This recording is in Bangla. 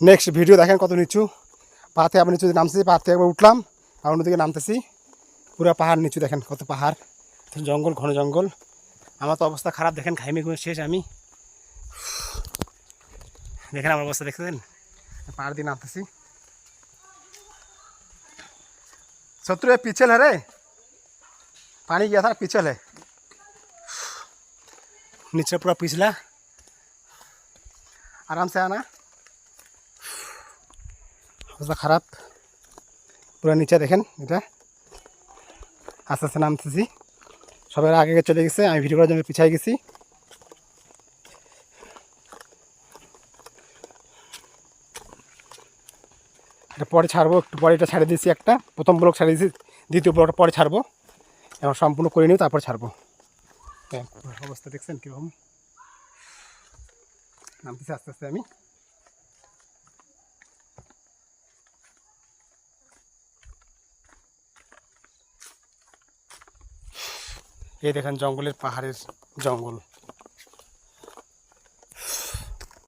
নেক্সট ভিডিও দেখেন কত নিচু, পাহাড় আবার নিচু নামতেছি, পাহাড় থেকে একবার উঠলাম আর অন্যদিকে নামতেছি, পুরো পাহাড় নিচু দেখেন কত পাহাড়, জঙ্গল, ঘন জঙ্গল। আমার তো অবস্থা খারাপ, দেখেন ঘাইমে ঘুমে শেষ আমি, দেখেন আমার অবস্থা দেখতেছেন, পাহাড় দিয়ে নামতেছি। शत्रु ये पिछल है रे, पानी गया था पिछल है, नीचे पूरा पिछला, आराम से आना। अवस्था खराब, पूरा नीचे देखें এটা আস্তে আস্তে নামতেছি, সবাই আগে চলে গেছে, আমি ভিডিও করার জন্য পিছিয়ে গেছি। এটা পরে ছাড়বো, একটু পরে এটা ছেড়ে দিয়েছি, একটা প্রথম ব্লক ছেড়ে দিয়েছি, দ্বিতীয় ব্লকটা পরে ছাড়বো, এখন সম্পূর্ণ করে নিই তারপর ছাড়বো। অবস্থা দেখছেন কীরকম নামতেছি আস্তে আস্তে আমি। এই দেখেন জঙ্গলের, পাহাড়ের জঙ্গল।